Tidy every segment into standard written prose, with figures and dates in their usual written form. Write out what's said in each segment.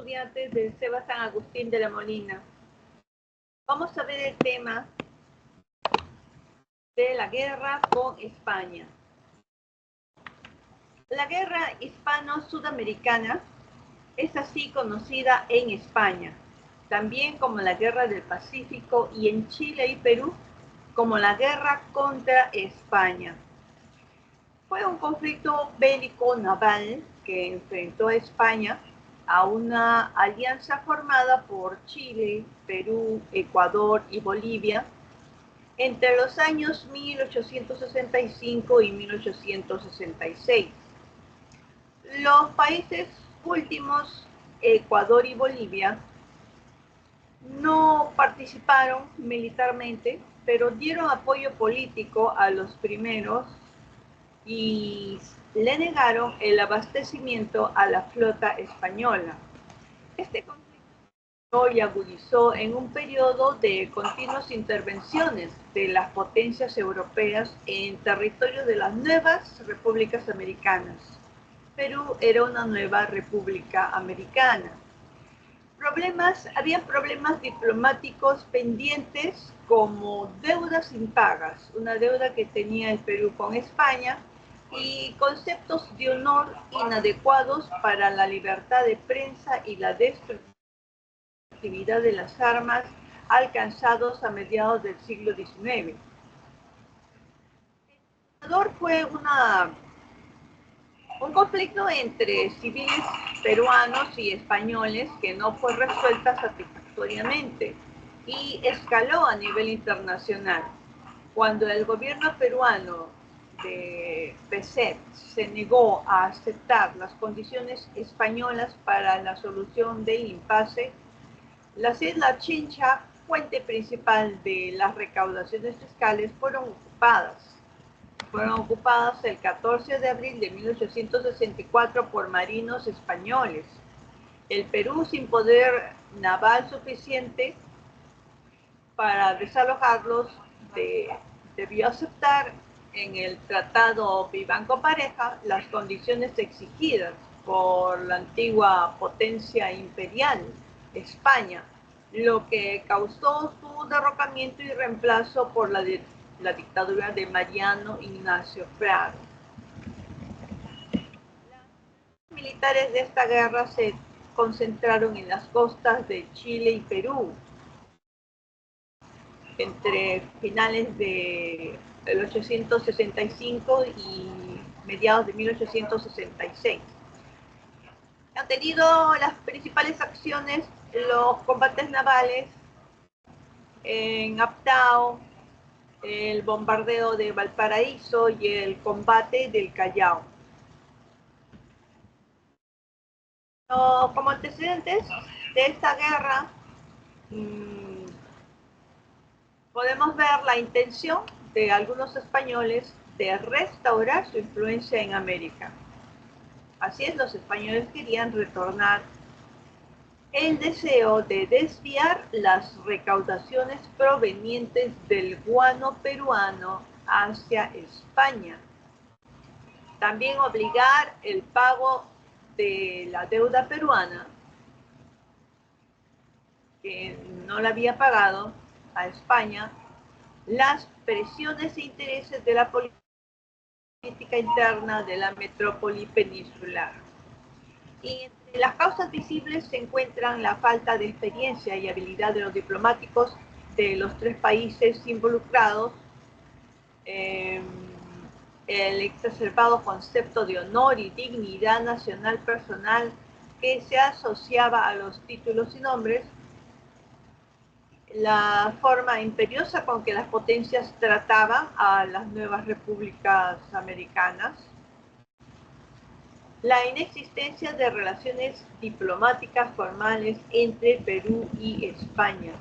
estudiantes del CEBA San Agustín de la Molina. Vamos a ver el tema de la guerra con España. La guerra hispano-sudamericana es así conocida en España, también como la Guerra del Pacífico, y en Chile y Perú como la Guerra contra España. Fue un conflicto bélico naval que enfrentó a España a una alianza formada por Chile, Perú, Ecuador y Bolivia entre los años 1865 y 1866. Los países últimos, Ecuador y Bolivia, no participaron militarmente, pero dieron apoyo político a los primeros y le negaron el abastecimiento a la flota española. Este conflicto se agudizó en un periodo de continuas intervenciones de las potencias europeas en territorio de las nuevas repúblicas americanas. Perú era una nueva república americana. Había problemas diplomáticos pendientes como deudas impagas, una deuda que tenía el Perú con España, y conceptos de honor inadecuados para la libertad de prensa y la destructividad de las armas alcanzados a mediados del siglo XIX. El Ecuador fue un conflicto entre civiles peruanos y españoles que no fue resuelta satisfactoriamente y escaló a nivel internacional. Cuando el gobierno peruano de Pezet se negó a aceptar las condiciones españolas para la solución del impasse, las Islas Chincha, fuente principal de las recaudaciones fiscales, fueron ocupadas el 14 de abril de 1864 por marinos españoles. El Perú, sin poder naval suficiente para desalojarlos, debió aceptar en el Tratado Vivanco-Pareja las condiciones exigidas por la antigua potencia imperial, España, lo que causó su derrocamiento y reemplazo por la dictadura de Mariano Ignacio Prado. Las militares de esta guerra se concentraron en las costas de Chile y Perú entre finales de 1865 y mediados de 1866. Han tenido las principales acciones los combates navales en Aptao, el bombardeo de Valparaíso y el combate del Callao. Como antecedentes de esta guerra, podemos ver la intención de algunos españoles de restaurar su influencia en América. Así es, los españoles querían retornar el deseo de desviar las recaudaciones provenientes del guano peruano hacia España. También obligar el pago de la deuda peruana, que no la había pagado a España, las presiones e intereses de la política interna de la metrópoli peninsular. Y entre las causas visibles se encuentran la falta de experiencia y habilidad de los diplomáticos de los tres países involucrados, el exacerbado concepto de honor y dignidad nacional personal que se asociaba a los títulos y nombres, la forma imperiosa con que las potencias trataban a las nuevas repúblicas americanas, la inexistencia de relaciones diplomáticas formales entre Perú y España.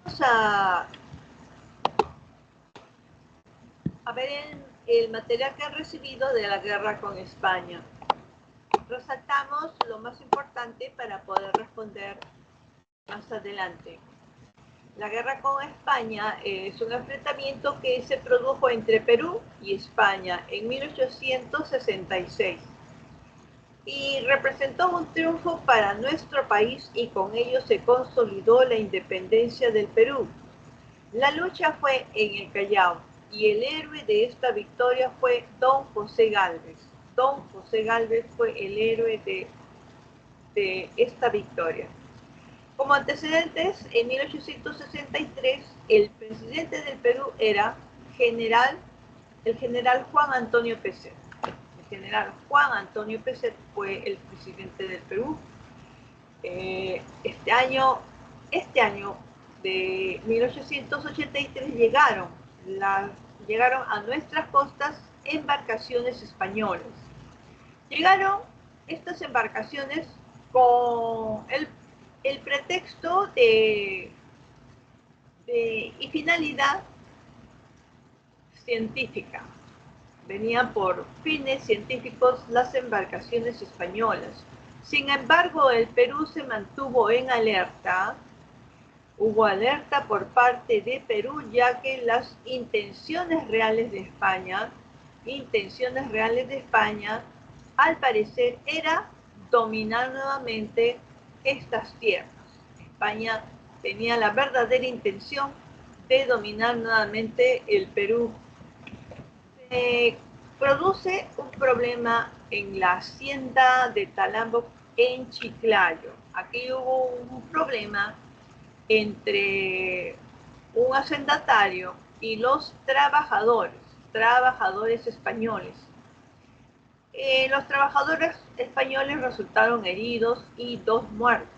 Vamos a ver el material que han recibido de la guerra con España. Resaltamos lo más importante para poder responder más adelante. La guerra con España es un enfrentamiento que se produjo entre Perú y España en 1866. y representó un triunfo para nuestro país y con ello se consolidó la independencia del Perú. La lucha fue en el Callao y el héroe de esta victoria fue Don José Gálvez. Don José Gálvez fue el héroe de esta victoria. Como antecedentes, en 1863 el presidente del Perú era el general Juan Antonio Pezet. El general Juan Antonio Pezet fue el presidente del Perú. Este año de 1883 llegaron a nuestras costas embarcaciones españolas. Llegaron estas embarcaciones con el pretexto y finalidad científica. Venían por fines científicos las embarcaciones españolas. Sin embargo, el Perú se mantuvo en alerta. Hubo alerta por parte de Perú, ya que las intenciones reales de España, al parecer era dominar nuevamente estas tierras. España tenía la verdadera intención de dominar nuevamente el Perú. Produce un problema en la hacienda de Talambo en Chiclayo. Aquí hubo un problema entre un hacendatario y los trabajadores españoles. Los trabajadores españoles resultaron heridos y 2 muertos.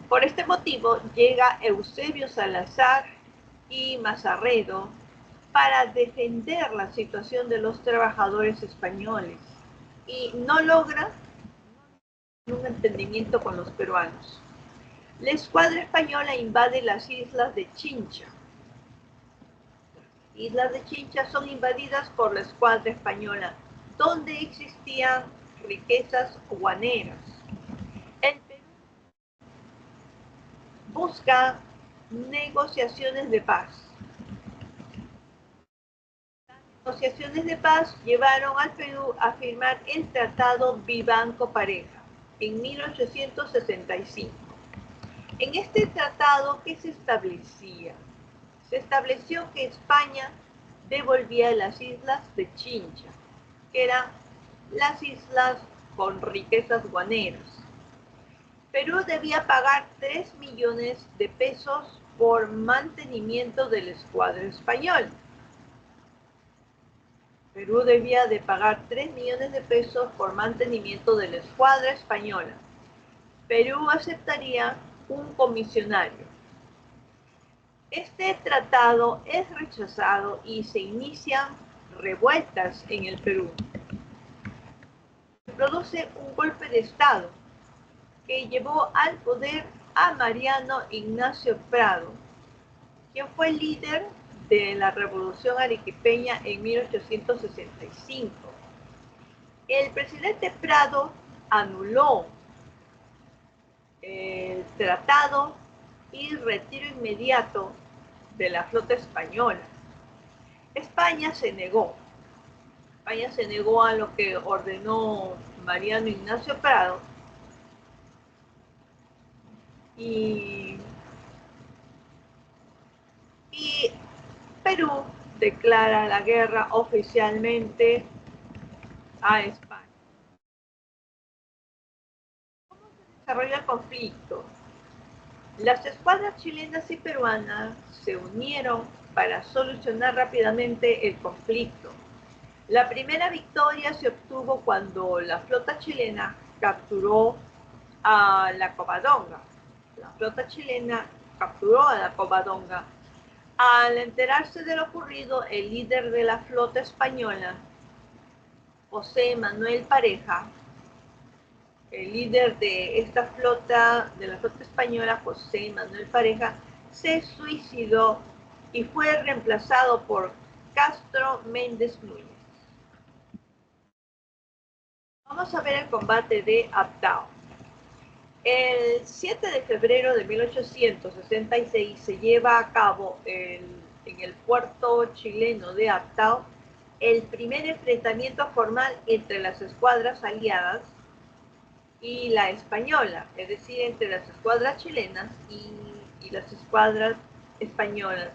Por este motivo llega Eusebio Salazar y Mazarredo para defender la situación de los trabajadores españoles y no logra un entendimiento con los peruanos. La escuadra española invade las islas de Chincha. Las islas de Chincha son invadidas por la escuadra española, donde existían riquezas guaneras. El Perú busca negociaciones de paz. Las negociaciones de paz llevaron al Perú a firmar el Tratado Vivanco-Pareja en 1865. En este tratado, ¿qué se establecía? Se estableció que España devolvía las islas de Chincha, que eran las islas con riquezas guaneras. Perú debía pagar 3 millones de pesos por mantenimiento del escuadro español. Perú debía de pagar 3 millones de pesos por mantenimiento de la escuadra española. Perú aceptaría un comisionario. Este tratado es rechazado y se inician revueltas en el Perú. Se produce un golpe de Estado que llevó al poder a Mariano Ignacio Prado, quien fue líder de la Revolución Arequipeña en 1865. El presidente Prado anuló el tratado y retiro inmediato de la flota española. España se negó a lo que ordenó Mariano Ignacio Prado y Perú declara la guerra oficialmente a España. ¿Cómo se desarrolla el conflicto? Las escuadras chilenas y peruanas se unieron para solucionar rápidamente el conflicto. La primera victoria se obtuvo cuando la flota chilena capturó a la Covadonga. La flota chilena capturó a la Covadonga. Al enterarse de lo ocurrido, el líder de la flota española, José Manuel Pareja, el líder de esta flota, de la flota española, José Manuel Pareja, se suicidó y fue reemplazado por Castro Méndez Núñez. Vamos a ver el combate de Abdao. El 7 de febrero de 1866 se lleva a cabo en el puerto chileno de Abdao el primer enfrentamiento formal entre las escuadras aliadas y la española, es decir, entre las escuadras chilenas y las escuadras españolas.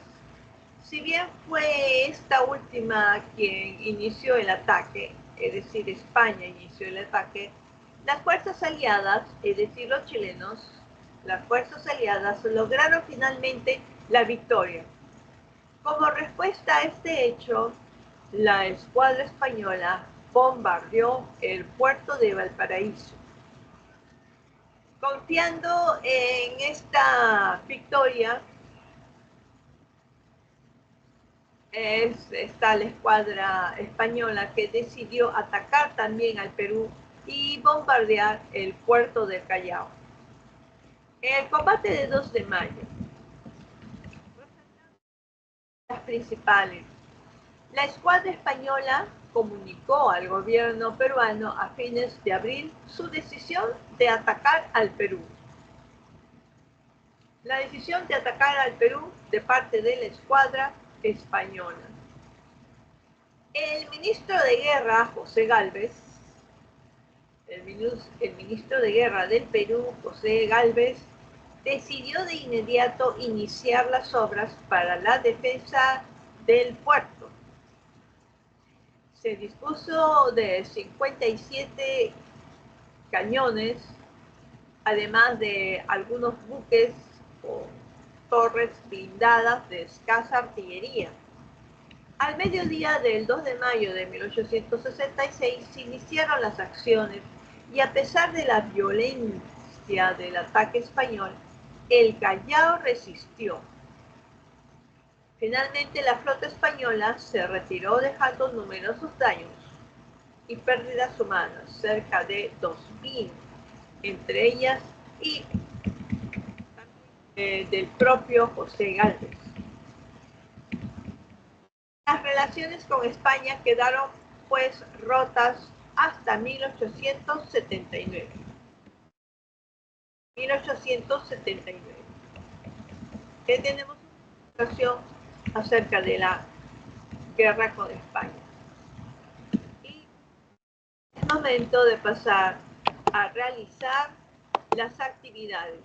Si bien fue esta última quien inició el ataque, es decir, España inició el ataque, las fuerzas aliadas, es decir, los chilenos, las fuerzas aliadas lograron finalmente la victoria. Como respuesta a este hecho, la escuadra española bombardeó el puerto de Valparaíso. Confiando en esta victoria, está la escuadra española que decidió atacar también al Perú y bombardear el puerto del Callao. En el combate de 2 de mayo, las principales. La escuadra española comunicó al gobierno peruano a fines de abril su decisión de atacar al Perú. La decisión de atacar al Perú de parte de la escuadra española. El ministro de Guerra, José Gálvez, el ministro de Guerra del Perú, José Gálvez, decidió de inmediato iniciar las obras para la defensa del puerto. Se dispuso de 57 cañones, además de algunos buques o torres blindadas de escasa artillería. Al mediodía del 2 de mayo de 1866 se iniciaron las acciones y a pesar de la violencia del ataque español, el Callao resistió. Finalmente la flota española se retiró dejando numerosos daños y pérdidas humanas, cerca de 2.000, entre ellas y del propio José Gálvez. Las relaciones con España quedaron pues rotas hasta 1879. Que tenemos una situación acerca de la guerra con España. Y es momento de pasar a realizar las actividades.